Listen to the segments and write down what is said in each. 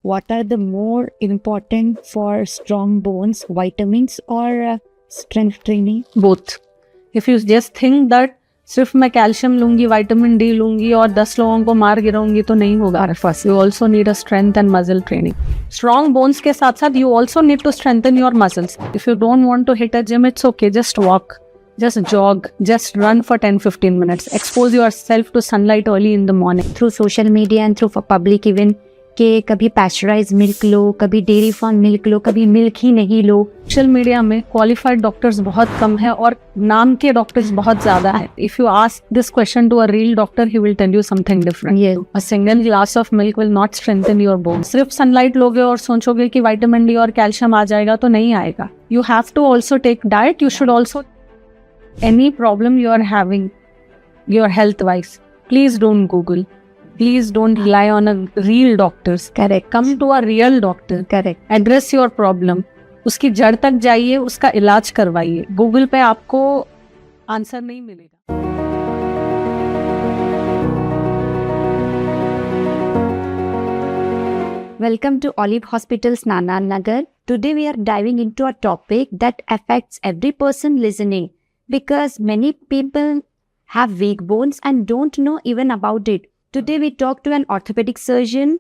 what are the more important for strong bones, vitamins or strength training? Both. If you just think that सिर्फ मैं calcium लूंगी, vitamin D लूंगी और 10 लोगों को मार गिराऊंगी तो नहीं होगा। First you also need a strength and muscle training. Strong bones के साथ साथ you also need to strengthen your muscles. If you don't want to hit a gym, it's okay, just walk, just jog, just run for 10-15 minutes. Expose yourself to sunlight early in the morning. Through social media and through public even कि कभी pasteurise milk लो, कभी dairy farm milk लो, कभी milk ही नहीं लो। Social media में qualified doctors बहुत कम है और नाम के डॉक्टर्स बहुत ज्यादा है। If you ask this question to a real doctor, he will tell you something different. A single glass of milk will not strengthen your bone. सिर्फ सनलाइट लोगे और सोचोगे कि विटामिन डी और कैल्शियम आ जाएगा तो नहीं आएगा। You have to also take diet. You should also any problem you are having your health wise, please don't Google, please don't rely on a real doctors. Correct. Come to a real doctor. Correct. Address your problem. उसकी जड़ तक जाइए, उसका इलाज करवाइए। Google पे आपको answer नहीं मिलेगा। Welcome to Olive Hospitals, Nana Nagar. Today we are diving into a topic that affects every person listening. Because many people have weak bones and don't know even about it. Today we talk to an orthopedic surgeon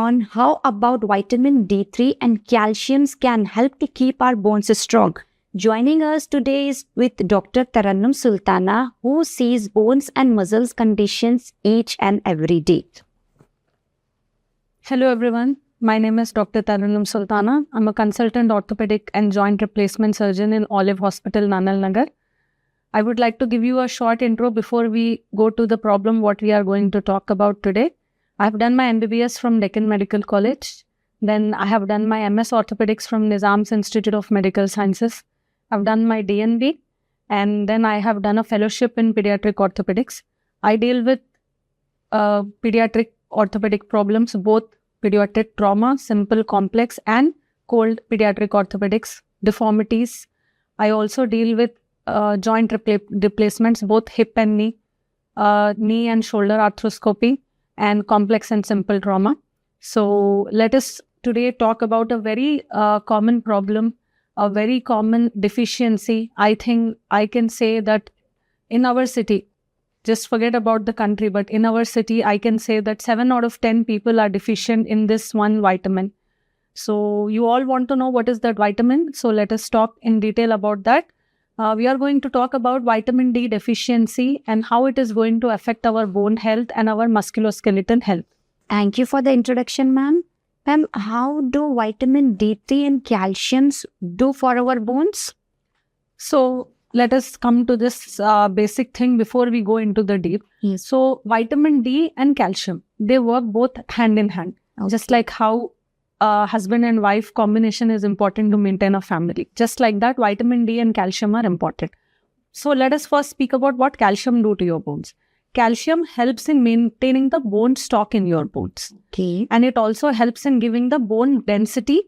on how about vitamin D3 and calciums can help to keep our bones strong. Joining us today is with Dr. Tarannum Sultana, who sees bones and muscles conditions each and every day. Hello everyone. My name is Dr. Tarannum Sultana. I'm a consultant orthopedic and joint replacement surgeon in Olive Hospital, Nanal Nagar. I would like to give you a short intro before we go to the problem what we are going to talk about today. I have done my MBBS from Deccan Medical College. Then I have done my MS Orthopedics from Nizam's Institute of Medical Sciences. I've done my DNB and then I have done a fellowship in pediatric orthopedics. I deal with pediatric orthopedic problems, both pediatric trauma, simple, complex and cold pediatric orthopedics, deformities. I also deal with joint replacements, both hip and knee and shoulder arthroscopy, and complex and simple trauma. So let us today talk about a very common problem, a very common deficiency. I think I can say that in our city, just forget about the country, but in our city, I can say that 7 out of 10 people are deficient in this one vitamin. So you all want to know what is that vitamin. So let us talk in detail about that. We are going to talk about vitamin D deficiency and how it is going to affect our bone health and our musculoskeletal health. Thank you for the introduction, ma'am. Ma'am, how do vitamin D3 and calciums do for our bones? So let us come to this basic thing before we go into the deep. Yes. So vitamin D and calcium, they work both hand in hand. Okay. Just like how husband and wife combination is important to maintain a family. Just like that, vitamin D and calcium are important. So let us first speak about what calcium do to your bones. Calcium helps in maintaining the bone stock in your bones. Okay. And it also helps in giving the bone density,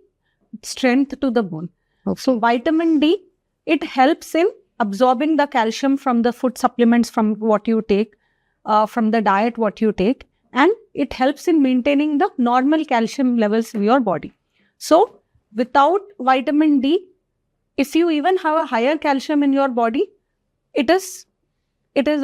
strength to the bone. Okay. So vitamin D, it helps in absorbing the calcium from the food supplements, from what you take, from the diet what you take. And it helps in maintaining the normal calcium levels in your body. So without vitamin D, if you even have a higher calcium in your body, it is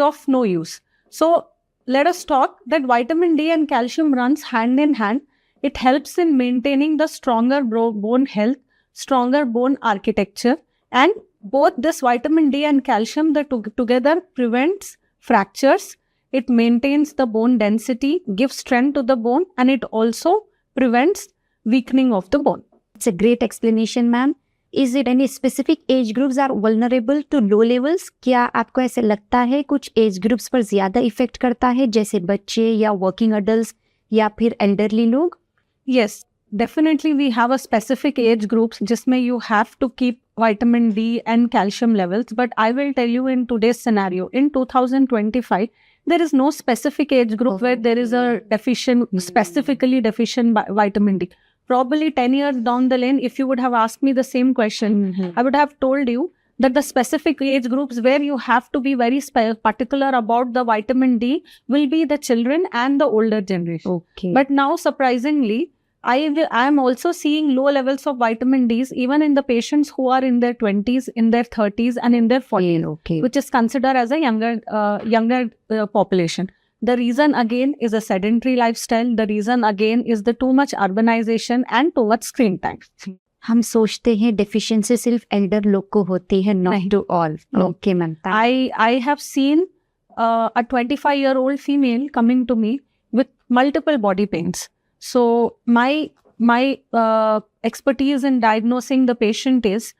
of no use. So let us talk that vitamin D and calcium runs hand in hand. It helps in maintaining the stronger bone health, stronger bone architecture, and both this vitamin D and calcium that together prevents fractures. It maintains the bone density, gives strength to the bone, and it also prevents weakening of the bone. It's a great explanation, ma'am. Is it any specific age groups are vulnerable to low levels? क्या आपको ऐसे लगता है कुछ age groups पर ज्यादा effect करता है, जैसे बच्चे या वर्किंग अडल्ट्स या फिर एल्डरली लोग? Yes, definitely we have a specific age groups जिसमें you have to keep vitamin D and calcium levels. But I will tell you in today's scenario, in 2025, there is no specific age group where there is a specifically deficient vitamin D. Probably 10 years down the lane, if you would have asked me the same question, I would have told you that the specific age groups where you have to be very particular about the vitamin D will be the children and the older generation. Okay. But now, surprisingly, I am also seeing low levels of vitamin D's even in the patients who are in their 20s, in their 30s, and in their 40s, Okay. which is considered as a younger population. The reason again is a sedentary lifestyle. The reason again is the too much urbanization and too much screen time. हम सोचते हैं deficiency सिर्फ Elder लोग को होती है, not नहीं। To all. No. Okay ma'am. I have seen a 25-year-old female coming to me with multiple body pains. So my expertise in diagnosing the patient is,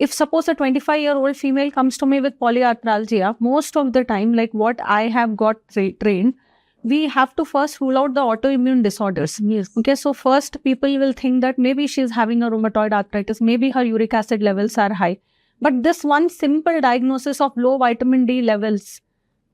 if suppose a 25-year-old female comes to me with polyarthralgia, most of the time, like what I have got trained, we have to first rule out the autoimmune disorders. Yes. Okay, so first people will think that maybe she's having a rheumatoid arthritis, maybe her uric acid levels are high. But this one simple diagnosis of low vitamin D levels,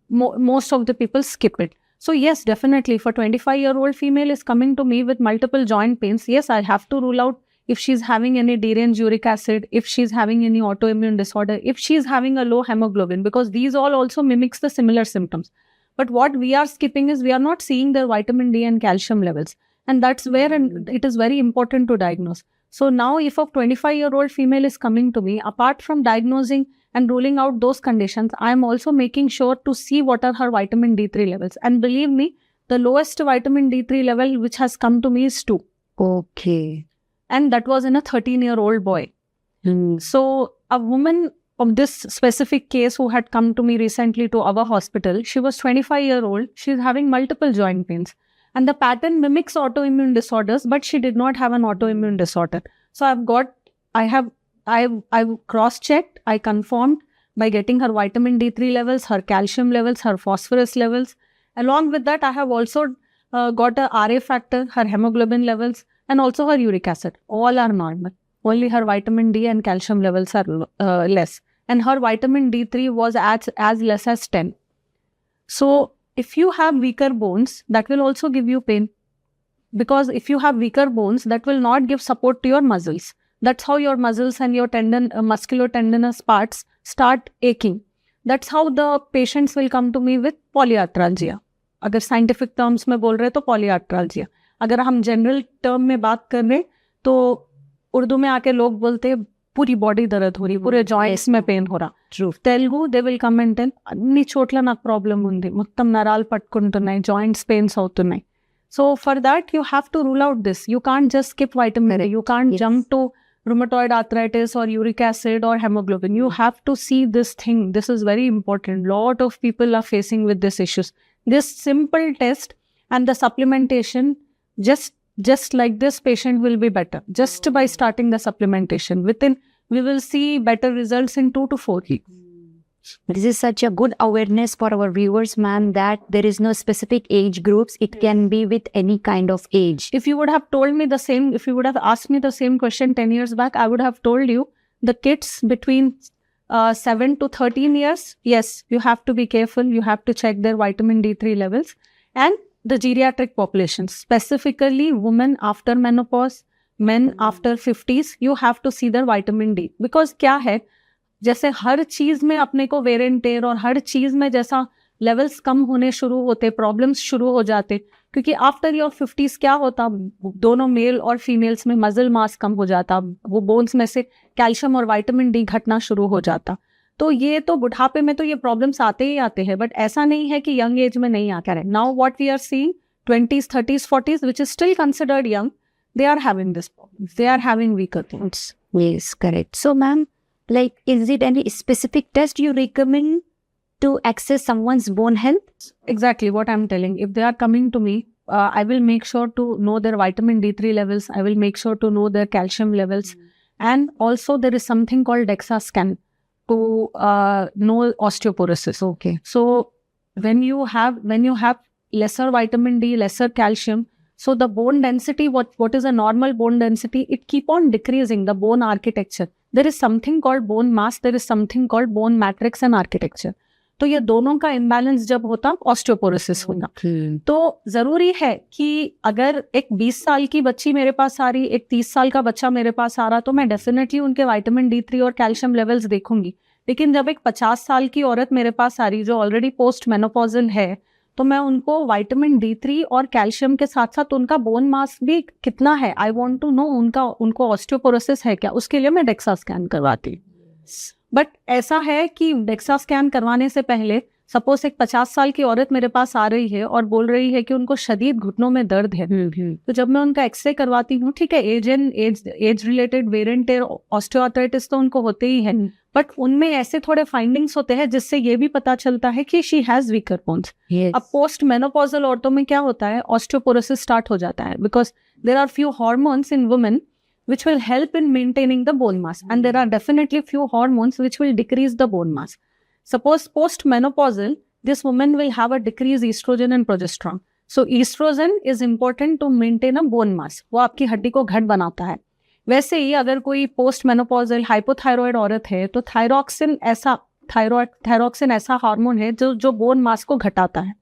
most of the people skip it. So yes, definitely, if a 25-year-old female is coming to me with multiple joint pains, yes, I have to rule out if she's having any deranged uric acid, if she's having any autoimmune disorder, if she's having a low hemoglobin, because these all also mimics the similar symptoms. But what we are skipping is we are not seeing their vitamin D and calcium levels. And that's where it is very important to diagnose. So now if a 25-year-old female is coming to me, apart from diagnosing and ruling out those conditions, I am also making sure to see what are her vitamin D3 levels. And believe me, the lowest vitamin D3 level which has come to me is 2. Okay. And that was in a 13-year-old boy. So a woman of this specific case who had come to me recently to our hospital, she was 25-year-old. She's having multiple joint pains. And the pattern mimics autoimmune disorders, but she did not have an autoimmune disorder. So I've cross-checked, I confirmed by getting her vitamin D3 levels, her calcium levels, her phosphorus levels. Along with that, I have also got a RA factor, her hemoglobin levels, and also her uric acid. All are normal. Only her vitamin D and calcium levels are less. And her vitamin D3 was as less as 10. So if you have weaker bones, that will also give you pain. Because if you have weaker bones, that will not give support to your muscles. That's how your muscles and your musculotendinous parts start aching. That's how the patients will come to me with polyarthralgia. अगर scientific terms में बोल रहे तो polyarthralgia. अगर हम general term में बात कर रहे तो उर्दू में आके लोग बोलते हैं पूरी बॉडी दर्द हो रही, पूरे जॉइंट्स में पेन हो रहा. True. Telugu they will come and tell అన్ని చోట్ల నాకు ప్రాబ్లం ఉంది, మొత్తం నరాలు పట్టుకుంటున్నాయి, జాయింట్స్ పెయిన్స్ అవుతున్నాయి. So for that you have to rule out this. You can't just skip vitamin D. You can't jump to rheumatoid arthritis or uric acid or hemoglobin. You have to see this thing. This is very important. Lot of people are facing with these issues. This simple test and the supplementation, just like this patient will be better. Just by starting the supplementation. We will see better results in 2 to 4 weeks. This is such a good awareness for our viewers, ma'am, that there is no specific age groups. It can be with any kind of age. If you would have told me the same, if you would have asked me the same question 10 years back, I would have told you the kids between 7 to 13 years, yes, you have to be careful. You have to check their vitamin D3 levels. And the geriatric population, specifically women after menopause, men after 50s, you have to see their vitamin D. Because क्या है, जैसे हर चीज में अपने को where and tear और हर चीज में जैसा लेवल्स कम होने शुरू होते, प्रॉब्लम्स शुरू हो जाते, क्योंकि आफ्टर योर 50s क्या होता, दोनों मेल और फीमेल्स में मसल मास कम हो जाता, वो बोन्स में से कैल्शियम और विटामिन डी घटना शुरू हो जाता. तो ये तो बुढ़ापे में तो ये प्रॉब्लम्स आते ही आते हैं, बट ऐसा नहीं है कि यंग एज में नहीं आता है. Now what we are seeing 20s, 30s, 40s, which is still considered young, they are having this problem. They are having weaker things. Yes, correct. So, ma'am, like, is it any specific test you recommend to access someone's bone health? Exactly what I'm telling. If they are coming to me, I will make sure to know their vitamin D3 levels. I will make sure to know their calcium levels. And also there is something called DEXA scan to know osteoporosis. Okay. So when you have lesser vitamin D, lesser calcium, so the bone density, what is a normal bone density, it keep on decreasing, the bone architecture. There is something called bone mass, there is something called bone matrix and architecture. तो ये दोनों का imbalance जब होता, osteoporosis होगा. तो जरूरी है कि अगर एक 20 साल की बच्ची मेरे पास आ रही, एक 30 साल का बच्चा मेरे पास आ रहा, तो मैं डेफिनेटली उनके विटामिन D3 और कैल्शियम लेवल्स देखूंगी. लेकिन जब एक 50 साल की औरत मेरे पास आ रही जो ऑलरेडी पोस्ट मेनोपॉजल है, तो मैं उनको विटामिन D3 और कैल्शियम के साथ साथ उनका बोन मास भी कितना है, आई वांट टू नो, उनको ऑस्टियोपोरोसिस है क्या, उसके लिए मैं डेक्सा स्कैन करवाती हूँ। बट ऐसा है कि डेक्सा स्कैन करवाने से पहले सपोज एक 50 साल की औरत मेरे पास आ रही है और बोल रही है कि उनको शदीद घुटनों में दर्द है, तो जब मैं उनका एक्सरे करवाती हूँ, ठीक है, एज रिलेटेड वेरिएंट टेयर ऑस्टियोआर्थराइटिस तो उनको होते ही है, बट उनमें ऐसे थोड़े फाइंडिंग्स होते हैं जिससे ये भी पता चलता है कि शी हैज वीकर बोन्स। अब पोस्ट मेनोपॉजल औरतों में क्या होता है, ऑस्टियोपोरोसिस स्टार्ट हो जाता है, because there are few hormones in women which will help in maintaining the bone mass, and there are definitely few hormones which will decrease the bone mass. Suppose post-menopausal, this woman will have a decreased estrogen and progesterone. So estrogen is important to maintain a bone mass. वो आपकी हड्डी को घट बनाता है। वैसे ही अगर कोई post-menopausal hypothyroid औरत है, तो थायरॉक्सिन ऐसा हार्मोन है जो बोन मास को घटाता है।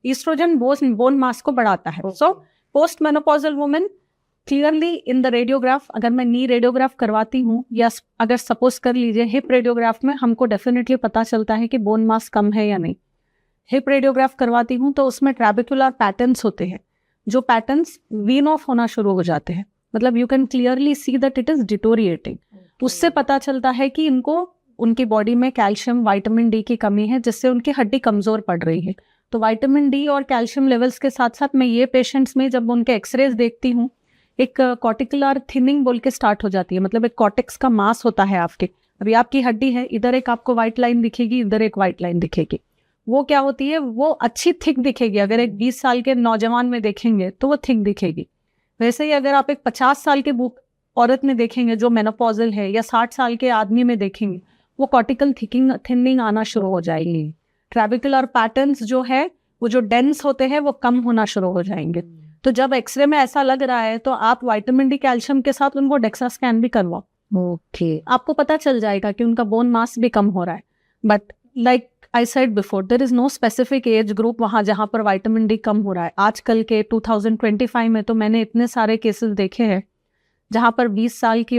ईस्ट्रोजन बोन मास को बढ़ाता है। सो post-menopausal woman clearly in the radiograph, अगर मैं नी रेडियोग्राफ करवाती हूँ या अगर सपोज कर लीजिए हिप रेडियोग्राफ में, हमको डेफिनेटली पता चलता है कि बोन मास कम है या नहीं। हिप रेडियोग्राफ करवाती हूँ तो उसमें ट्रैबिकुलर पैटर्न्स होते हैं, जो पैटर्न्स वीन ऑफ होना शुरू हो जाते हैं, मतलब you can clearly see that it is deteriorating. उससे पता चलता है कि इनको उनकी बॉडी में कैल्शियम विटामिन डी की कमी है, जिससे उनकी हड्डी कमजोर पड़ रही है। तो विटामिन डी और कैल्शियम लेवल्स के साथ साथ मैं ये पेशेंट्स में जब उनके एक्सरेज देखती हूँ, एक कॉर्टिकुलर थिनिंग बोल के स्टार्ट हो जाती है, मतलब एक कॉर्टेक्स का मास होता है आपके। अभी आपकी हड्डी है, इधर एक आपको व्हाइट लाइन दिखेगी, इधर एक व्हाइट लाइन दिखेगी। वो क्या होती है, वो अच्छी थिक दिखेगी। अगर एक 20 साल के नौजवान में देखेंगे तो वो थिक दिखेगी। वैसे ही अगर आप एक 50 साल के औरत में देखेंगे जो मेनोपॉजल है, या 60 साल के आदमी में देखेंगे, वो कॉर्टिकल थिनिंग आना शुरू हो जाएगी। ट्रैबिकुलर पैटर्न्स जो है, वो जो डेंस होते हैं, वो कम होना शुरू हो जाएंगे। तो जब एक्सरे में ऐसा लग रहा है तो आप विटामिन डी कैल्शियम के साथ उनको डेक्सा स्कैन भी करवाओ। ओके, आपको पता चल जाएगा कि उनका बोन मास भी कम हो रहा है। But like I said before, there is no specific age group वहाँ जहाँ पर विटामिन डी कम हो रहा है। आजकल के 2025 में तो मैंने इतने सारे केसेस देखे हैं जहाँ पर 20 साल की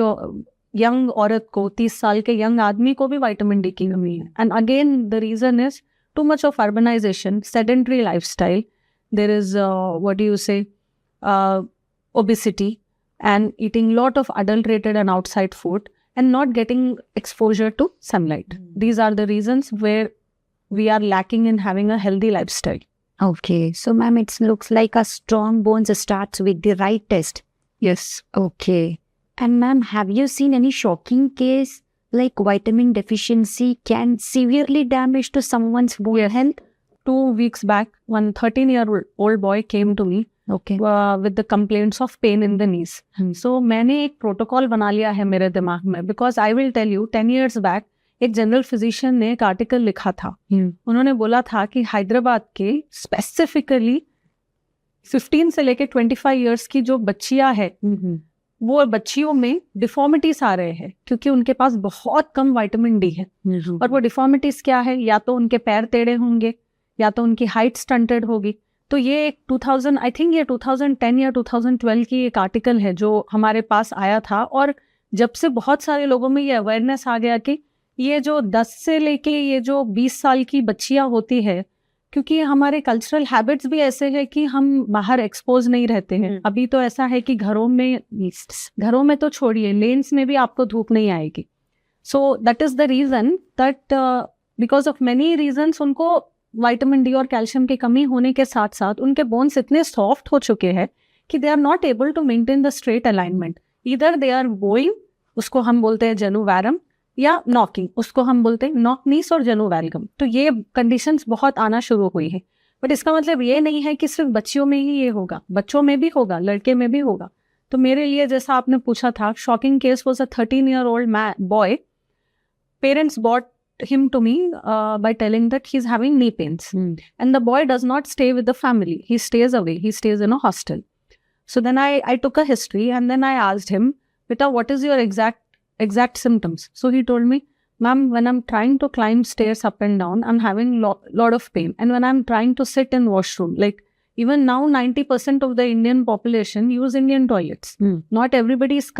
यंग औरत को, 30 साल के यंग आदमी को भी विटामिन डी की कमी है। And again the reason is too much of urbanization, sedentary lifestyle, there is obesity and eating lot of adulterated and outside food and not getting exposure to sunlight. These are the reasons where we are lacking in having a healthy lifestyle. Okay, so ma'am, it looks like a strong bones starts with the right test. Yes. Okay. And ma'am, have you seen any shocking case like vitamin deficiency can severely damage to someone's bone health? 2 weeks back, one 13-year-old boy came to me with the complaints of pain in the knees. So मैंने एक protocol बना लिया है मेरे दिमाग में, because I will tell you, 10 years back एक general physician ने एक आर्टिकल लिखा था। उन्होंने बोला था कि हैदराबाद के स्पेसिफिकली 15 से लेके 25 इयर्स की जो बच्चियां है, वो बच्चियों में डिफॉर्मिटीज आ रहे हैं क्योंकि उनके पास बहुत कम विटामिन डी है। और वो डिफॉर्मिटीज क्या है, या तो उनके पैर टेढ़े होंगे, या तो उनकी हाइट स्टंटेड होगी। तो ये एक 2010 या 2012 की एक आर्टिकल है जो हमारे पास आया था, और जब से बहुत सारे लोगों में ये अवेयरनेस आ गया कि ये जो 10 से लेके ये जो 20 साल की बच्चियां होती है, क्योंकि हमारे कल्चरल हैबिट्स भी ऐसे हैं कि हम बाहर एक्सपोज नहीं रहते हैं। अभी तो ऐसा है कि घरों में तो छोड़िए, लेन्स में भी आपको धूप नहीं आएगी। So that is the reason that because of many reasons उनको विटामिन डी और कैल्शियम की कमी होने के साथ साथ उनके बोन्स इतने सॉफ्ट हो चुके हैं कि they are not able to maintain the straight alignment. इधर दे आर गोइंग, उसको हम बोलते हैं जनुवैरम, या नॉकिंग, उसको हम बोलते हैं नॉक नीस और जनुवैल्गम। तो ये कंडीशंस बहुत आना शुरू हुई है। बट इसका मतलब ये नहीं है कि सिर्फ बच्चियों में ही ये होगा, बच्चों में भी होगा, लड़के में भी होगा। तो मेरे लिए, जैसा आपने पूछा था, shocking case was a 13-year-old boy. Parents brought him to me by telling that he's having knee pains. And the boy does not stay with the family. He stays away. He stays in a hostel. So then I took a history and then I asked him, Beta, what is your exact symptoms? So he told me, ma'am, when I'm trying to climb stairs up and down, I'm having lot of pain. And when I'm trying to sit in washroom, like even now 90% of the Indian population use Indian toilets. Not everybody is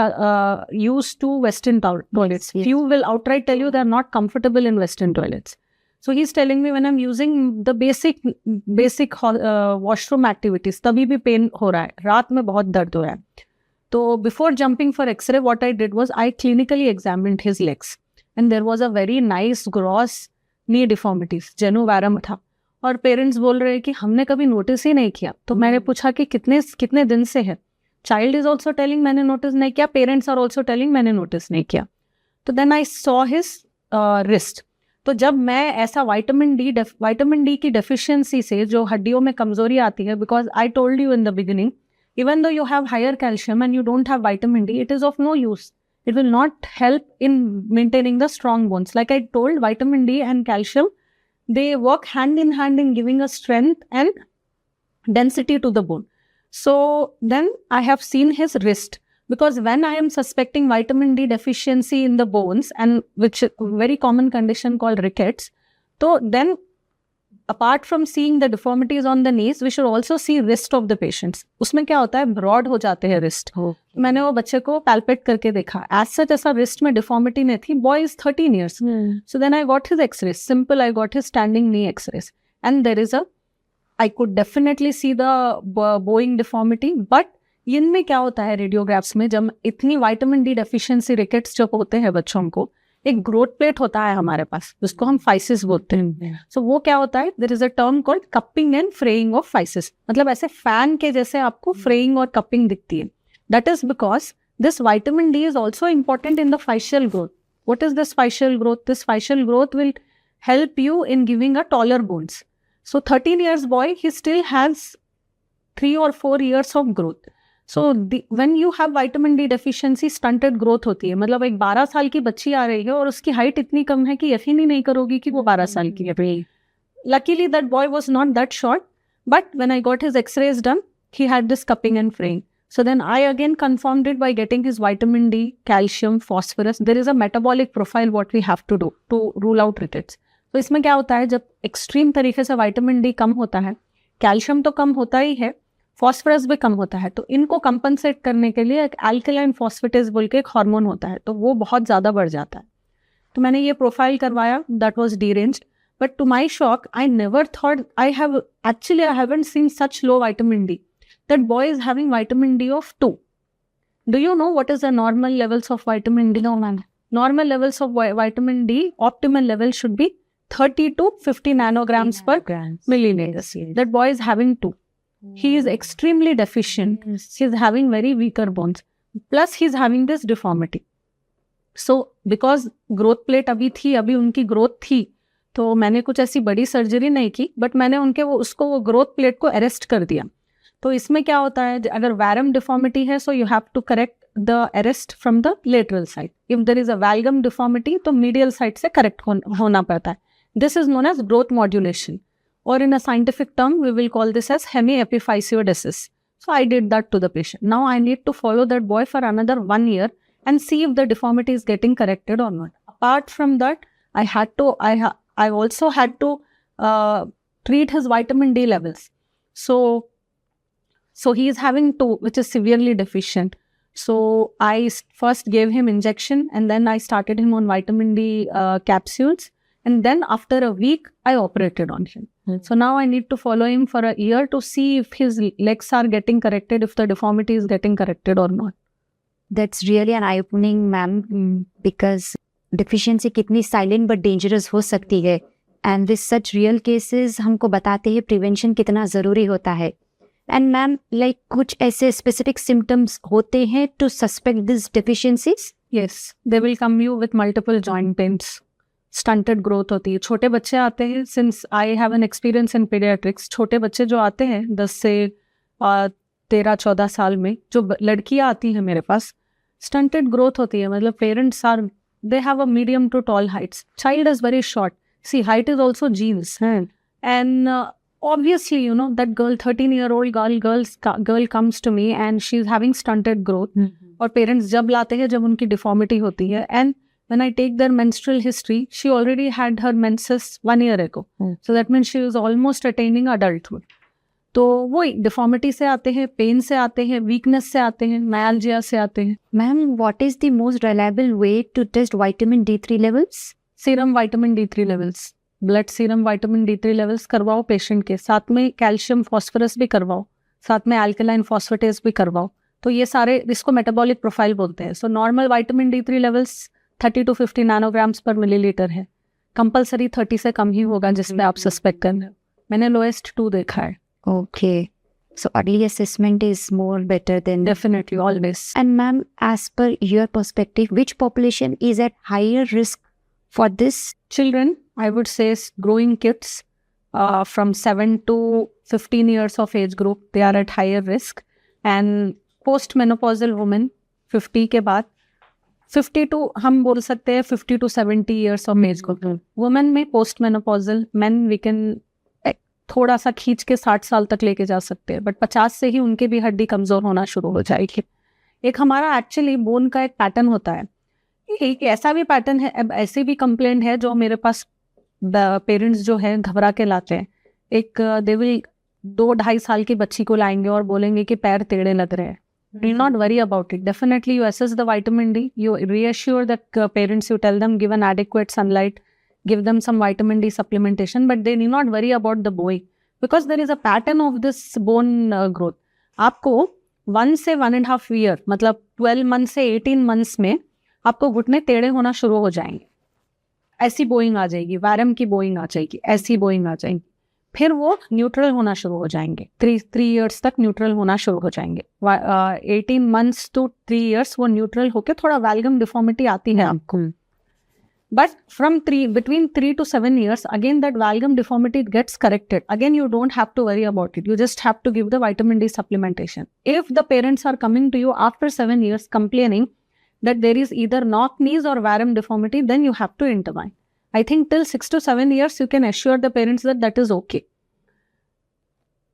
used to Western toilets. Yes. Few will outright tell you they're not comfortable in Western toilets. So he's telling me when I'm using the basic washroom activities, तभी भी pen हो रहा है, रात में बहुत दर्द हो रहा है. तो before jumping for X-ray, what I did was I clinically examined his legs, and there was a very nice gross knee deformities, genu varum था. और पेरेंट्स बोल रहे हैं कि हमने कभी नोटिस ही नहीं किया. तो मैंने पूछा कि कितने दिन से है. चाइल्ड इज ऑल्सो टेलिंग मैंने नोटिस नहीं किया, पेरेंट्स आर ऑल्सो टेलिंग मैंने नोटिस नहीं किया. तो then I saw his wrist. तो जब मैं ऐसा विटामिन डी की डेफिशिएंसी से जो हड्डियों में कमजोरी आती है, because I told you in the beginning, even though you have higher calcium and you don't have vitamin D, it is of no use. It will not help in maintaining the strong bones. Like I told, vitamin D and calcium, they work hand in hand in giving us strength and density to the bone. So then I have seen his wrist, because when I am suspecting vitamin D deficiency in the bones, and which is a very common condition called rickets, so then apart from seeing the deformities on the knees, we should also see wrist of the patients. उसमें क्या होता है, broad हो जाते हैं wrist. मैंने वो बच्चे को palpate करके देखा. As such ऐसा wrist में deformity नहीं थी. Boy is 13 years. So then I got his X-rays. Simple, I got his standing knee X-rays. And there is I could definitely see the bowing deformity. But इनमें क्या होता है radiographs में, जब इतनी vitamin D deficiency rickets जब होते हैं बच्चों को, एक ग्रोथ प्लेट होता है हमारे पास, जिसको हम फाइसिस बोलते हैं. सो वो क्या होता है, there is a term called cupping and fraying of physis. मतलब ऐसे फैन के जैसे आपको फ्रेइंग और कपिंग दिखती है. That is because this vitamin D is also important in the physeal growth. What is this physeal growth? This physeal growth will help you in giving a taller bones. So 13 years boy, he still has 3 or 4 years of growth. So when you have vitamin D deficiency, stunted growth होती है. मतलब एक 12 साल की बच्ची आ रही है और उसकी हाइट इतनी कम है कि यकीन ही नहीं करोगी कि वो 12 साल की है. Luckily that boy was not that short, but when I got his X-rays done, he had this cupping and fraying. So then I again confirmed it by getting his vitamin D, calcium, phosphorus. There is a metabolic profile what we have to do to rule out rickets. तो इसमें क्या होता है, जब extreme तरीके से vitamin D कम होता है, कैल्शियम तो कम होता ही है, फॉस्फोरस भी कम होता है. तो इनको कंपनसेट करने के लिए एक अल्कलाइन फॉस्फेटेज बोल के एक हार्मोन होता है, तो वो बहुत ज़्यादा बढ़ जाता है. तो मैंने ये प्रोफाइल करवाया, that was deranged. But to my shock, I never thought I haven't seen such low vitamin D. That boy is having vitamin D of 2. Do you know what is the normal levels of vitamin D? Normal levels of vitamin D, optimal level should be 30 to 50 nanograms per milliliter. That boy is having 2. He is extremely deficient. He is having very weaker bones. Plus he is having this deformity. So because growth plate अभी उनकी growth थी, तो मैंने कुछ ऐसी बड़ी surgery नहीं की, बट मैंने उसको वो growth plate को arrest कर दिया. तो इसमें क्या होता है, अगर varum deformity है, so you have to correct the arrest from the lateral side. If there is a valgum deformity, तो medial side से correct होना पड़ता है. This is known as growth modulation, or in a scientific term, we will call this as hemiepiphysiodesis. So I did that to the patient. Now I need to follow that boy for another 1 year and see if the deformity is getting corrected or not. Apart from that, I also had to treat his vitamin D levels. So he is having 2, which is severely deficient. So I first gave him injection, and then I started him on vitamin D capsules. And then after a week, I operated on him. So now I need to follow him for a year to see if his legs are getting corrected, if the deformity is getting corrected or not. That's really an eye-opening, ma'am, because deficiency कितनी silent but dangerous हो सकती है. And this such real cases हमको बताते हैं prevention कितना ज़रूरी होता है. And ma'am, like कुछ ऐसे specific symptoms होते हैं to suspect these deficiencies? Yes, they will come you with multiple joint pains. Stunted growth होती है. छोटे बच्चे आते हैं, since I have an experience in paediatrics, छोटे बच्चे जो आते हैं 10 से 13-14 साल में, जो लड़कियां आती हैं मेरे पास, स्टंटेड ग्रोथ होती है. मतलब parents are, they have a medium to tall heights, child is very short. See, height is also genes, and obviously, you know, that girl, 13-year-old girl comes to me and she is having stunted growth. और parents जब लाते हैं, जब उनकी deformity होती है, and when I take their menstrual history, she already had her menses 1 year ago. So that means she was almost attaining adulthood. तो वही deformity से आते हैं, पेन से आते हैं, वीकनेस से आते हैं, मायल्जिया से आते हैं. Ma'am, what is the most reliable way to test vitamin D3 levels? Serum vitamin D3 levels. Blood serum vitamin D3 levels करवाओ पेशेंट के, साथ में कैल्शियम फॉस्फोरस भी करवाओ, साथ में अल्कलाइन फॉस्फेटेस भी करवाओ। तो ये सारे, इसको मेटाबॉलिक प्रोफाइल बोलते हैं। So normal vitamin D3 levels 30 to 50 nanograms पर मिलीलीटर है, कंपलसरी 30 से कम ही होगा जिसमें आप सस्पेक्ट कर रहे हो। मैंने लोएस्ट 2 देखा है। Okay. So early assessment is more better than definitely always. And ma'am, as per your perspective, which population is at higher risk for this? Children, I would say growing kids from 7 to 15 years of age group, they are at higher risk. And post-menopausal women, 50 के बाद, 50 to हम बोल सकते हैं 50 to 70 years of age group. Women में post-menopausal, men we can थोड़ा सा खींच के 60 साल तक लेके जा सकते हैं, बट 50 से ही उनके भी हड्डी कमज़ोर होना शुरू हो जाएगी। एक हमारा एक्चुअली बोन का एक पैटर्न होता है, एक ऐसा भी पैटर्न है, अब ऐसी भी कंप्लेंट है जो मेरे पास पेरेंट्स जो है घबरा के लाते हैं। एक दे विल 2-2.5 साल की बच्ची को लाएंगे और बोलेंगे कि पैर टेढ़े लग रहे हैं। Do not worry about it. Definitely you assess the vitamin D, you reassure the parents, you tell them give an adequate sunlight, give them some vitamin D supplementation, but they need not worry about the bowing because there is a pattern of this bone growth. आपको 1 से 1.5 year, मतलब 12 months से 18 months में आपको घुटने टेढ़े होना शुरू हो जाएंगे। ऐसी बोइंग आ जाएगी, वैरम की बोइंग आ जाएगी, ऐसी बोइंग आ जाएगी, फिर वो न्यूट्रल होना शुरू हो जाएंगे। 3 years तक न्यूट्रल होना शुरू हो जाएंगे। 18 months to 3 years वो न्यूट्रल होके थोड़ा वैल्गम डिफॉर्मिटी आती है आपको। But between 3 to 7 years, again that valgum deformity gets corrected. Again, you don't have to worry about it. You just have to give the vitamin D supplementation. If the parents are coming to you after 7 years complaining that there is either knock knees or varum deformity, then you have to intervene. I think till 6 to 7 years, you can assure the parents that that is okay.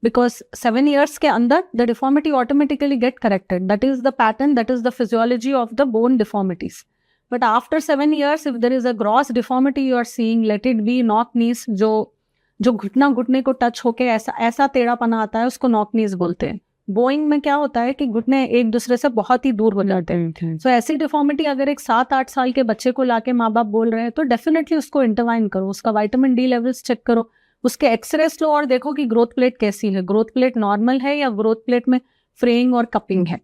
Because 7 years ke andar, the deformity automatically get corrected. That is the pattern, that is the physiology of the bone deformities. But after 7 years, if there is a gross deformity you are seeing, let it be knock knees, जो घुटने को touch होके ऐसा टेढ़ापना आता है, उसको knock knees बोलते हैं। बोइंग में क्या होता है कि घुटने एक दूसरे से बहुत ही दूर हो जाते हैं। सो ऐसी डिफॉर्मिटी अगर एक 7-8 साल के बच्चे को लाके माँ बाप बोल रहे हैं, तो डेफिनेटली उसको इंटरवाइन करो, उसका विटामिन डी लेवल्स चेक करो, उसके एक्सरेस लो और देखो कि ग्रोथ प्लेट कैसी है, ग्रोथ प्लेट नॉर्मल है या ग्रोथ प्लेट में फ्रेइंग और कपिंग है,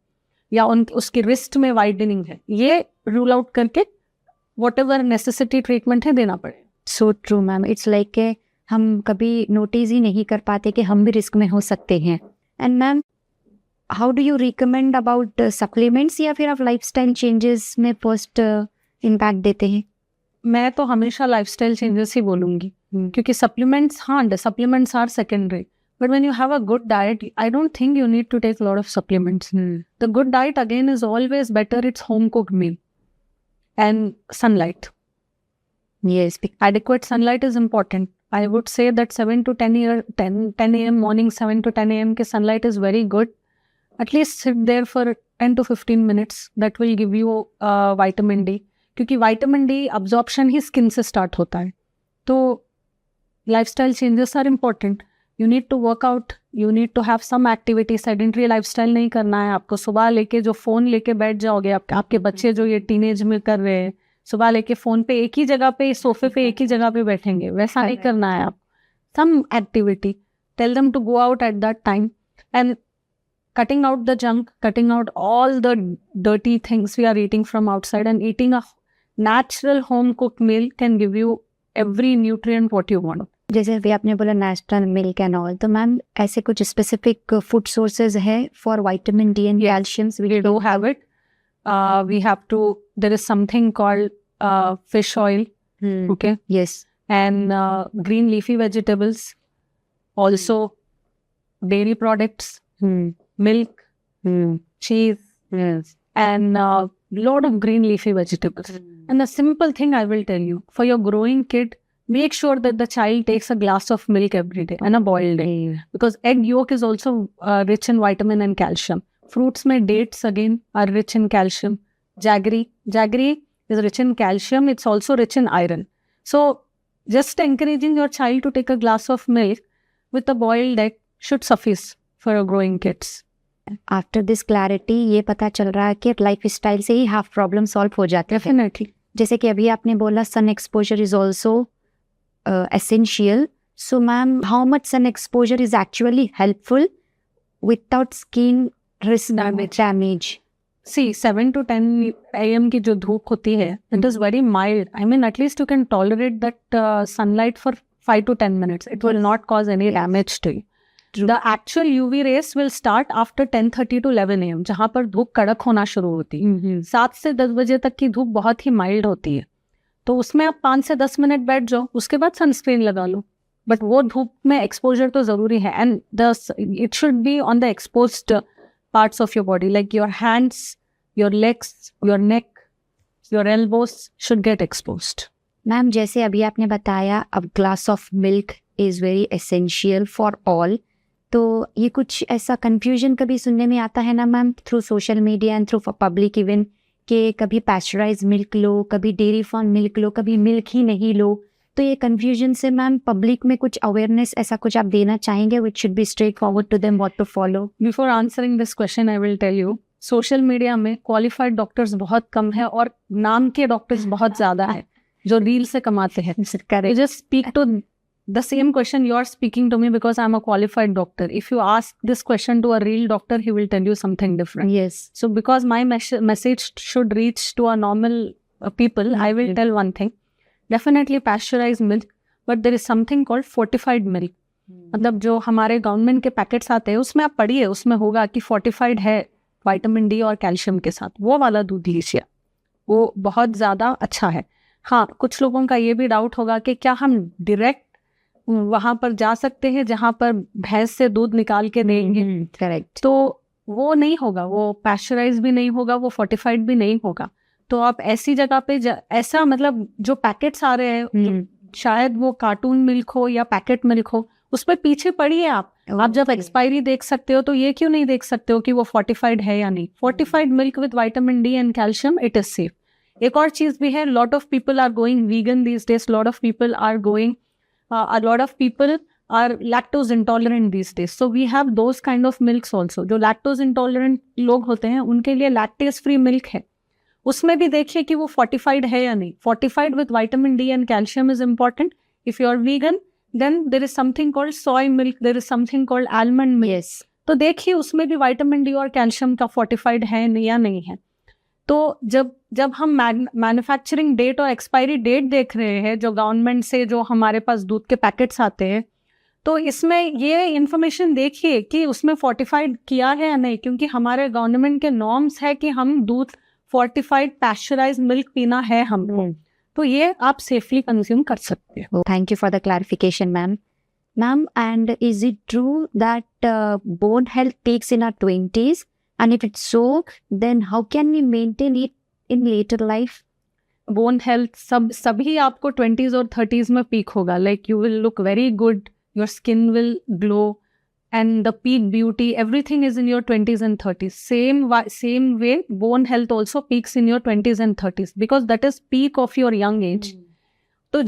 या उसकी रिस्ट में वाइडनिंग है। ये रूल आउट करके व्हाटएवर नेसेसिटी ट्रीटमेंट है देना पड़े। So true ma'am, it's like के हम कभी नोटिस ही नहीं कर पाते कि हम भी रिस्क में हो सकते हैं। And ma'am, how do you recommend about supplements, या फिर आप लाइफस्टाइल चेंजेस में फर्स्ट इम्पैक्ट देते हैं? मैं तो हमेशा लाइफस्टाइल चेंजेस ही बोलूँगी, क्योंकि सप्लीमेंट्स, हाँ supplements are secondary, but when you have a good diet, I don't think you need to take a lot of supplements. The good diet again is always better. It's home cooked meal and sunlight. Yes, adequate sunlight is important. I would say that 7 to 10 a.m. morning, 7 to 10 a.m. के sunlight is very good. At least sit there for 10 to 15 minutes. That will give you vitamin D. क्योंकि vitamin D absorption ही skin से start होता है. तो lifestyle changes are important. You need to work out. You need to have some activity. Sedentary lifestyle नहीं करना है आपको। सुबह लेके जो फ़ोन लेके बैठ जाओगे, आपके बच्चे जो ये टीनेज में कर रहे हैं, सुबह लेके फ़ोन पे एक ही जगह पे, सोफे पे एक ही जगह पे बैठेंगे, वैसा नहीं करना है आप। Some activity. Tell them to go out at that time and cutting out the junk, cutting out all the dirty things we are eating from outside, and eating a natural home cooked meal can give you every nutrient what you want. जैसे अभी आपने बोला natural milk and all, तो ma'am ऐसे कुछ specific food sources है for vitamin D and calciums? We do have it. We have to. There is something called fish oil. Okay. Yes. And green leafy vegetables. Also, dairy products, milk, cheese, and lot of green leafy vegetables. And the simple thing I will tell you, for your growing kid, make sure that the child takes a glass of milk every day and a boiled egg, because egg yolk is also rich in vitamin and calcium. Fruits mein dates again are rich in calcium. Jaggery is rich in calcium. It's also rich in iron. So just encouraging your child to take a glass of milk with a boiled egg should suffice for your growing kids. After this clarity, ये पता चल रहा है कि life style से ही half problem solve हो जाती है। Definitely. जैसे कि अभी आपने बोला sun exposure is also essential. So, ma'am, how much sun exposure is actually helpful without skin risk damage? See, 7 to 10 AM की जो धूप होती है, it is very mild. I mean, at least you can tolerate that sunlight for 5 to 10 minutes. It will not cause any damage to you. True. The actual UV rays will start after 10:30 to 11 AM, जहाँ पर धूप कड़क होना शुरू होती है. 7 से 10 बजे तक की धूप बहुत ही माइल्ड होती है, तो उसमें आप 5 से 10 मिनट बैठ जाओ, उसके बाद सनस्क्रीन लगा लो. बट वो धूप में एक्सपोजर तो ज़रूरी है, and it should be on the exposed parts of your body, like your hands, your legs, your neck, your elbows should get exposed. Ma'am, जैसे अभी आपने बताया, अब glass of milk is very essential for all, तो ये कुछ ऐसा confusion कभी सुनने में आता है ना ma'am, through social media and through for public even, कि कभी पैस्चराइज मिल्क लो, कभी डेयरी फार्म मिल्क लो, कभी मिल्क ही नहीं लो. तो ये कन्फ्यूजन से मैम पब्लिक में कुछ अवेयरनेस ऐसा कुछ आप देना चाहेंगे, which should be straight forward to them what to follow? Before answering this question I will tell you, social media में क्वालिफाइड डॉक्टर्स बहुत कम है और नाम के डॉक्टर्स बहुत ज़्यादा है जो रील से कमाते हैं. You just speak to the same question you are speaking to me because I am a qualified doctor. If you ask this question to a real doctor, he will tell you something different. Yes. So because my message should reach to a normal people, I will tell one thing. Definitely pasteurized milk, but there is something called fortified milk. मतलब जो हमारे government के packets आते हैं उसमें आप पढ़िए, उसमें होगा कि फोर्टिफाइड है विटामिन डी और कैल्शियम के साथ. वो वाला दूध लीजिए, वो बहुत ज़्यादा अच्छा है. हाँ, कुछ लोगों का ये भी डाउट होगा कि क्या हम डायरेक्ट वहाँ पर जा सकते हैं जहाँ पर भैंस से दूध निकाल के देंगे? करेक्ट. तो वो नहीं होगा, वो पैस्चराइज भी नहीं होगा, वो फोर्टिफाइड भी नहीं होगा. तो आप ऐसी जगह पे ऐसा, मतलब जो पैकेट्स आ रहे हैं, शायद वो कार्टून मिल्क हो या पैकेट मिल्क हो, उस पर पीछे पढ़िए आप. आप जब एक्सपायरी देख सकते हो तो ये क्यों नहीं देख सकते हो कि वो फोर्टिफाइड है या नहीं? Fortified milk with vitamin D and calcium, it is safe. एक और चीज भी है, lot of people are going vegan these days, lot of people are going, a lot of people are lactose intolerant these days. So we have those kind of milks also. जो lactose intolerant लोग होते हैं उनके लिए lactase free milk है, उसमें भी देखिए कि वो fortified है या नहीं. Fortified with vitamin D and calcium is important. If you are vegan, then there is something called soy milk, there is something called almond milk. Yes. तो देखिए उसमें भी vitamin D और calcium का fortified है या नहीं है. तो जब हम मैन्युफैक्चरिंग डेट और एक्सपायरी डेट देख रहे हैं जो गवर्नमेंट से जो हमारे पास दूध के पैकेट्स आते हैं, तो इसमें ये इन्फॉर्मेशन देखिए कि उसमें फोर्टिफाइड किया है या नहीं, क्योंकि हमारे गवर्नमेंट के नॉर्म्स है कि हम दूध फोर्टिफाइड पैस्चराइज मिल्क पीना है हमको. तो ये आप सेफली कंज्यूम कर सकते हो. Thank you for the clarification ma'am. Ma'am, and is it true that bone health peaks in our 20s? And if it's so, then how can we maintain it in later life? Bone health सभी आपको 20s और 30s में peak होगा. Like you will look very good, your skin will glow, and the peak beauty, everything is in your 20s and 30s. Same way, bone health also peaks in your 20s and 30s because that is peak of your young age. तो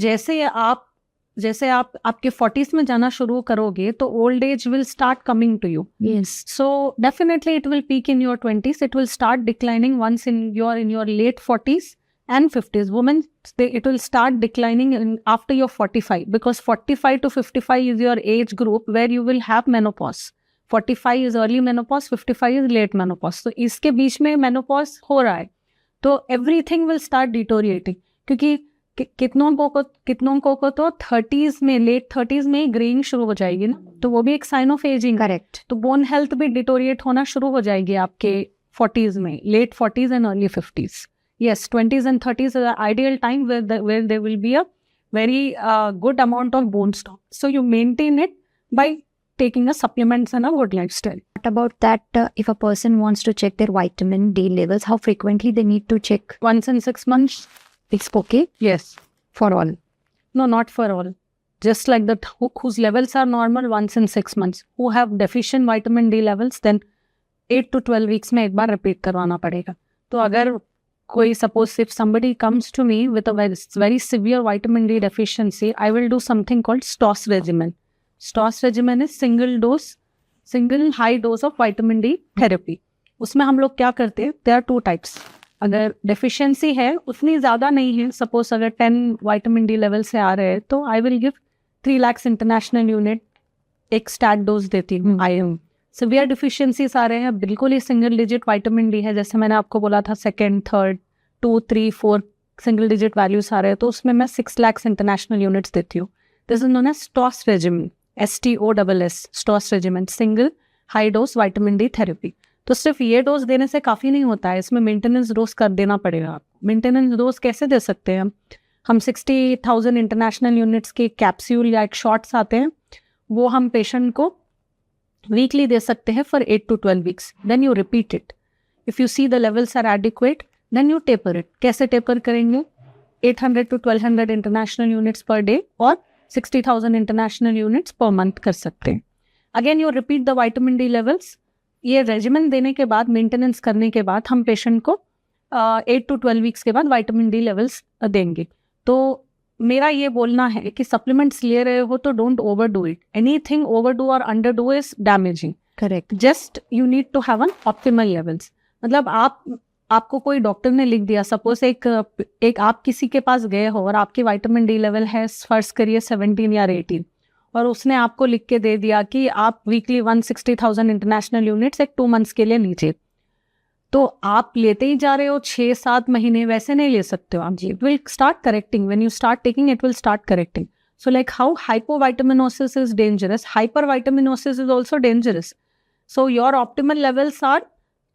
जैसे आप आपके 40s में जाना शुरू करोगे तो old age will start coming to you. Yes. So definitely it will peak in your 20s. It will start declining once in your late 40s and 50s. Women, it will start declining after your 45 because 45 to 55 is your age group where you will have menopause. 45 is early menopause, 55 is late menopause. So इसके बीच में menopause हो रहा है, तो everything will start deteriorating. क्योंकि कितनों को तो 30s में, लेट 30s में ही ग्रेइंग शुरू हो जाएगी ना, तो वो भी एक साइन ऑफ एजिंग. करेक्ट. तो बोन हेल्थ भी डिटोरिएट होना शुरू हो जाएगी आपके 40s में, late 40s and early 50s. Yes, 20s and 30s is the ideal time where there will be a very good amount of bone stock. So you maintain it by taking a supplements and a good lifestyle. What about that if a person wants to check their vitamin D levels, how frequently they need to check? Once in 6 months. It's okay Yes. for all? No, not for all. Just like the whose levels are normal, once in 6 months. Who have deficient vitamin D levels, then 8 to 12 weeks में एक बार repeat करवाना पड़ेगा. तो अगर कोई suppose if somebody comes to me with a very severe vitamin D deficiency, I will do something called STOS regimen. STOS regimen is single high dose of vitamin D therapy. उसमें हम लोग क्या करते हैं? There are 2 types. अगर deficiency है उतनी ज़्यादा नहीं है, सपोज अगर 10 विटामिन डी लेवल से आ रहे हैं तो I will give 3 lakhs international unit एक स्टैट डोज देती हूँ आयरन। सिवियर डिफिशियंसीज आ रहे हैं, बिल्कुल ही सिंगल डिजिट विटामिन डी है, जैसे मैंने आपको बोला था second, third, 2, 3, 4 single digit values आ रहे हैं, तो उसमें मैं 6 lakhs इंटरनेशनल यूनिट्स देती हूँ। This is known as Stoss regiment, STOSS, Stoss regiment, single high dose vitamin D therapy. तो सिर्फ ये डोज देने से काफ़ी नहीं होता है, इसमें मेंटेनेंस डोज कर देना पड़ेगा आपको। मेंटेनेंस डोज कैसे दे सकते हैं हम 60,000 इंटरनेशनल यूनिट्स के कैप्सूल या एक शॉट्स आते हैं, वो हम पेशेंट को वीकली दे सकते हैं for 8 to 12 weeks. Then you repeat it, if you see the levels are adequate then you taper it. कैसे टेपर करेंगे? 800 to 1200 international units per day और 60,000 इंटरनेशनल यूनिट्स पर मंथ कर सकते हैं। Again you repeat the vitamin D levels. ये regiment देने के बाद, मेंटेनेंस करने के बाद हम पेशेंट को 8 to 12 वीक्स के बाद विटामिन डी लेवल्स देंगे। तो मेरा ये बोलना है कि सप्लीमेंट्स ले रहे हो तो don't overdo it. Anything overdo और underdo is damaging. Correct. Just you need to have an optimal levels. मतलब आपको कोई डॉक्टर ने लिख दिया, सपोज एक आप किसी के पास गए हो और आपकी विटामिन डी लेवल है फर्ज करिए 17 या 18, और उसने आपको लिख के दे दिया कि आप वीकली 160,000 इंटरनेशनल यूनिट्स एक 2 months के लिए लीजिए, तो आप लेते ही जा रहे हो 6-7 महीने, वैसे नहीं ले सकते हो आप जी। It will start correcting, when you start taking it will start correcting. So like how hypovitaminosis is dangerous, hypervitaminosis is also dangerous. So your optimal levels are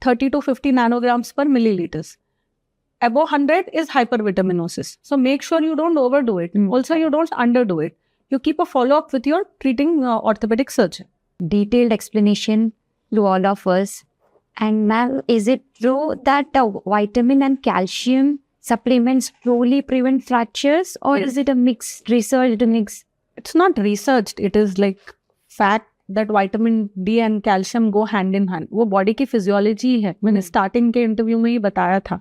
30 to 50 nanograms per milliliters. Above 100 is hypervitaminosis. So make sure you don't overdo it. Also, you don't underdo it. You keep a follow-up with your treating orthopedic surgeon. Detailed explanation to all of us. And ma'am, is it true that vitamin and calcium supplements truly prevent fractures, or Yes. is it a mixed, researched mix? It's not researched. It is like fact that vitamin D and calcium go hand in hand. वो body की physiology है। मैंने starting के interview में ही बताया था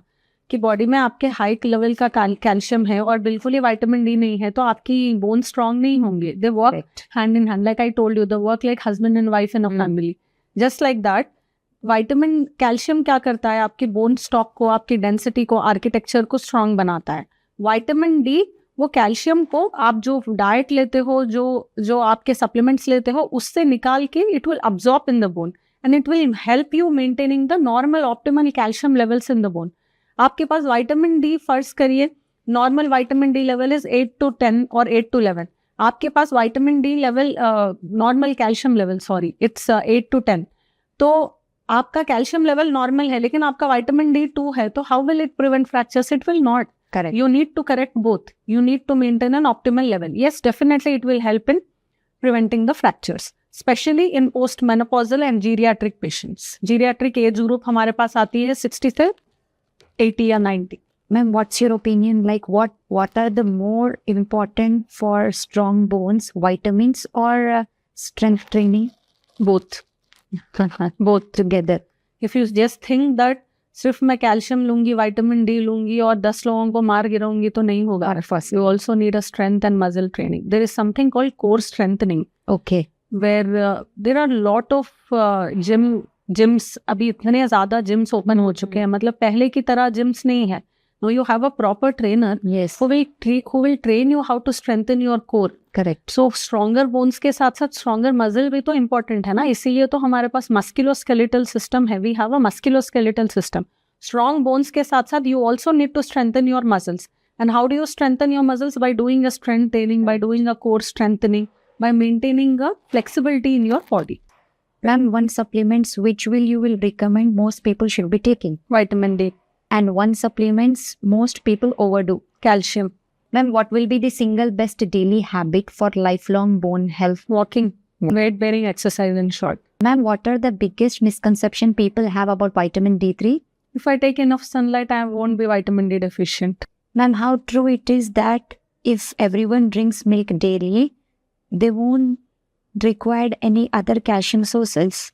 कि body में आपके हाई लेवल का कैल्शियम है और बिल्कुल ही विटामिन डी नहीं है, तो आपकी बोन स्ट्रांग नहीं होंगे। They work hand in hand, like I told you, the work like husband and wife in a family. Just like that vitamin calcium क्या करता है? आपकी बोन स्टॉक को, आपकी डेंसिटी को, आर्किटेक्चर को स्ट्रांग बनाता है। विटामिन डी वो कैल्शियम को आप जो डाइट लेते हो, जो आपके सप्लीमेंट्स लेते हो, उससे निकाल के it will absorb in the bone and it will help you maintaining the normal optimal calcium levels in the bone. आपके पास विटामिन डी फर्ज करिए normal vitamin D level is 8 to 10 और 8 to 11, आपके पास vitamin D level normal calcium level it's 8 to 10, तो आपका calcium level normal है लेकिन आपका विटामिन डी 2 है, तो how will it prevent fractures? It will not. Correct. You need to correct both. You need to maintain an optimal level. Yes, definitely it will help in preventing the fractures, especially in postmenopausal and geriatric patients. Geriatric age group हमारे पास आती है 60 से 80 या 90. Ma'am, what's your opinion? Like what are the more important for strong bones, vitamins or strength training? Both. Both together. If you just think that सिर्फ मैं calcium लूंगी, vitamin D लूंगी और 10 लोगों को मार गिराऊंगी तो नहीं होगा। First, You also need a strength and muscle training. There is something called core strengthening, okay. where there are lot of gyms. अभी इतने ज़्यादा gyms open हो चुके हैं, मतलब पहले की तरह gyms नहीं है। Now you have a proper trainer Yes. who will train you how to strengthen your core. Correct. So stronger bones के साथ साथ stronger muscle भी तो important है ना, इसीलिए तो हमारे पास musculoskeletal system है। We have a musculoskeletal system. Strong bones के साथ साथ you also need to strengthen your muscles. And how do you strengthen your muscles? By doing a strength training, by doing a core strengthening, by maintaining a flexibility in your body. Ma'am, one supplements which you will recommend most people should be taking, Vitamin D, and one supplements most people overdo. calcium, Ma'am, what will be the single best daily habit for lifelong bone health? walking, weight bearing exercise in short. Ma'am, what are the biggest misconception people have about vitamin D3? If I take enough sunlight, I won't be vitamin D deficient. Ma'am, how true it is that if everyone drinks milk daily, they won't require any other calcium sources?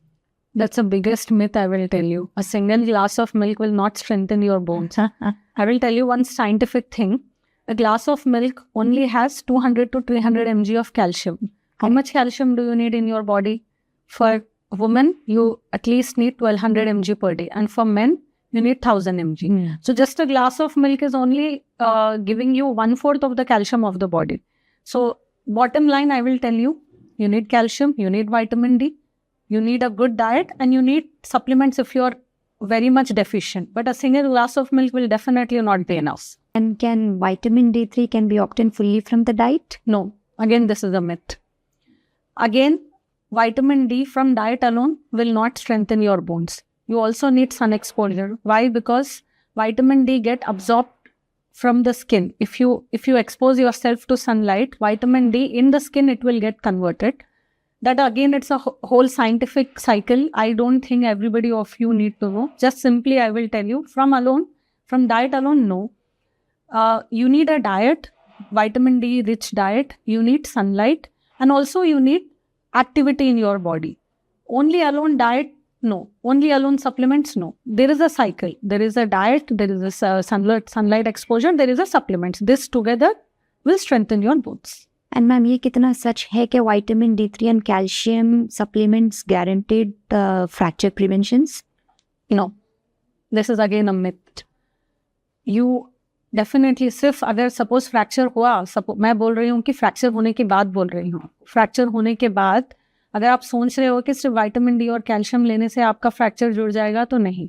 That's the biggest myth, I will tell you. A single glass of milk will not strengthen your bones. I will tell you one scientific thing. A glass of milk only has 200 to 300 mg of calcium. How much calcium do you need in your body? For women, you at least need 1200 mg per day. And for men, you need 1000 mg. So just a glass of milk is only giving you 1/4 of the calcium of the body. So bottom line, I will tell you, you need calcium, you need vitamin D, you need a good diet, and you need supplements if you're very much deficient. But a single glass of milk will definitely not be enough. And can vitamin D3 can be obtained fully from the diet? No. Again, this is a myth. Again, vitamin D from diet alone will not strengthen your bones. You also need sun exposure. Why? Because vitamin D get absorbed from the skin. If you expose yourself to sunlight, vitamin D in the skin, it will get converted. That again, it's a whole scientific cycle. I don't think everybody of you need to know. Just simply, I will tell you, from diet alone, no. You need a diet, vitamin D rich diet. You need sunlight, and also you need activity in your body. Only alone diet, no. Only alone supplements, no. There is a cycle. There is a diet, there is a sunlight exposure, there is a supplements. This together will strengthen your bones. And ma'am ये कितना सच है कि vitamin D3 and calcium supplements guaranteed fracture preventions? No. This is again a myth. You definitely सिर्फ अगर suppose fracture हुआ, मैं बोल रही हूँ कि fracture होने के बाद बोल रही हूँ. Fracture होने के बाद अगर आप सोच रहे हो कि सिर्फ vitamin D और calcium लेने से आपका fracture जुड़ जाएगा, तो नहीं.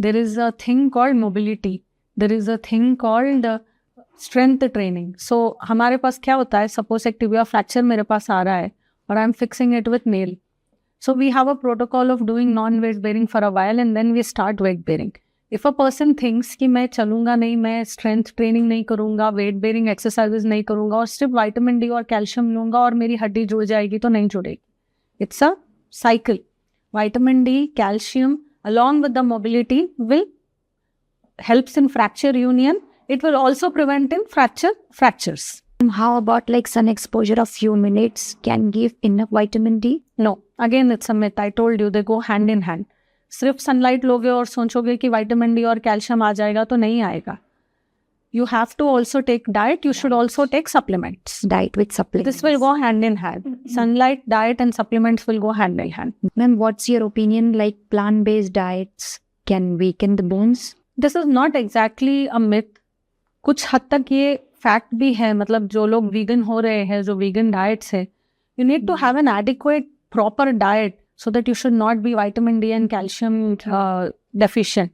There is a thing called mobility. There is a thing called strength training. So हमारे पास क्या होता है, suppose एक tibia fracture मेरे पास आ रहा है और I'm fixing it with nail. So we have a protocol of doing non-weight bearing for a while and then we start weight bearing. If a person thinks कि मैं चलूँगा नहीं, मैं strength training नहीं करूँगा, weight bearing exercises नहीं करूँगा और सिर्फ vitamin D और calcium लूँगा और मेरी हड्डी जुड़ जाएगी, तो नहीं जुड़ेगी. It's a cycle. Vitamin D, calcium, along with the mobility will helps in fracture union. It will also prevent in fractures. How about like sun exposure of few minutes can give enough vitamin D? No. Again, it's a myth. I told you, they go hand in hand. सिर्फ sunlight लोगे और सोचोगे कि vitamin D और calcium आ जाएगा, तो नहीं आएगा. You have to also take diet. You should also take supplements. Diet with supplements. This will go hand in hand. Sunlight, diet and supplements will go hand in hand. Ma'am, what's your opinion, like plant-based diets can weaken the bones? This is not exactly a myth. कुछ हद तक ये fact भी है. मतलब जो लोग vegan हो रहे हैं, जो vegan diets है, you need to have an adequate, proper diet so that you should not be vitamin D and calcium deficient.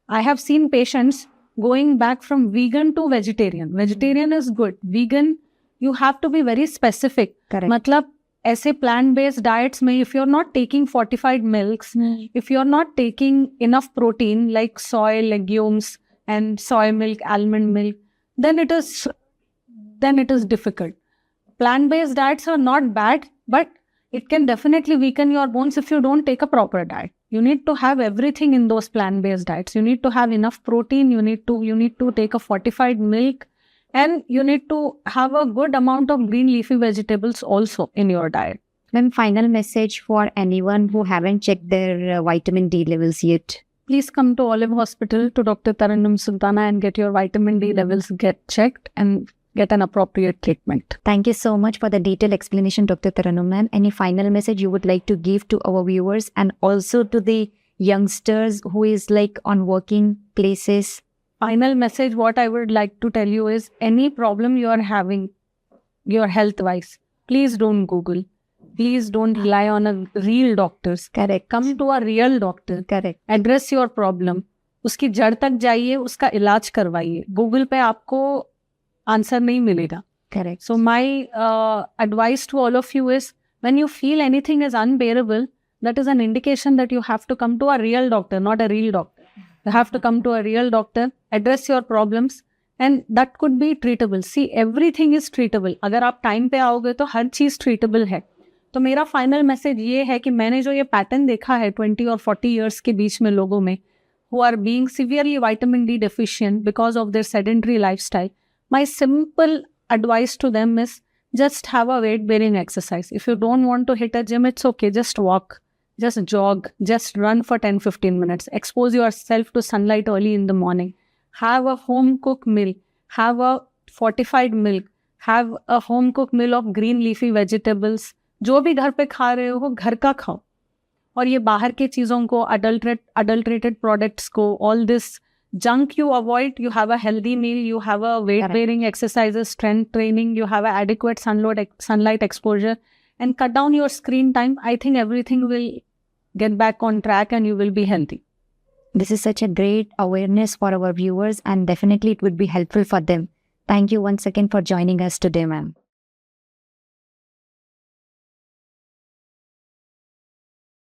I have seen patients going back from vegan to vegetarian. Vegetarian is good. Vegan, you have to be very specific. Correct. मतलब ऐसे plant-based diets में, if you're not taking fortified milks, if you're not taking enough protein like soy, legumes, and soy milk, almond milk, then it is difficult. Plant-based diets are not bad, but it can definitely weaken your bones if you don't take a proper diet. You need to have everything in those plant-based diets. You need to have enough protein. You need to take a fortified milk, and you need to have a good amount of green leafy vegetables also in your diet. Then final message for anyone who haven't checked their vitamin D levels yet. Please come to Olive Hospital to Dr. Tarannum Sultana and get your vitamin D levels checked and get an appropriate treatment. Thank you so much for the detailed explanation, Dr. Tarannum ma'am. Any final message you would like to give to our viewers and also to the youngsters who is like on working places? Final message, what I would like to tell you is, any problem you are having, your health-wise, please don't Google. Please don't rely on a real doctors. Correct. Come to a real doctor. Correct. Address your problem. उसकी जड़ तक जाइए, उसका इलाज करवाइए. Google पे आपको answer नहीं मिलेगा. Correct. So my advice to all of you is, when you feel anything is unbearable, that is an indication that you have to come to a real doctor, not a real doctor. You have to come to a real doctor, address your problems, and that could be treatable. See, everything is treatable. अगर आप time पे आओगे तो हर चीज़ treatable है. तो मेरा final message ये है कि मैंने जो ये पैटर्न देखा है 20 और 40 इयर्स के बीच में लोगों में, who are being severely vitamin D deficient because of their sedentary lifestyle, my simple advice to them is, just have a weight bearing exercise. If you don't want to hit a gym, it's okay. Just walk, just jog, just run for 10-15 minutes. Expose yourself to sunlight early in the morning. Have a home cooked meal. Have a fortified milk. Have a home cooked meal of green leafy vegetables. जो भी घर पे खा रहे हो घर का खाओ. और ये बाहर के चीज़ों को, adulterated products को, all this junk you avoid, you have a healthy meal, you have a weight bearing exercises, strength training, you have a adequate sunlight exposure, and cut down your screen time. I think everything will get back on track and you will be healthy. This is such a great awareness for our viewers, and definitely it would be helpful for them. Thank you once again for joining us today, ma'am.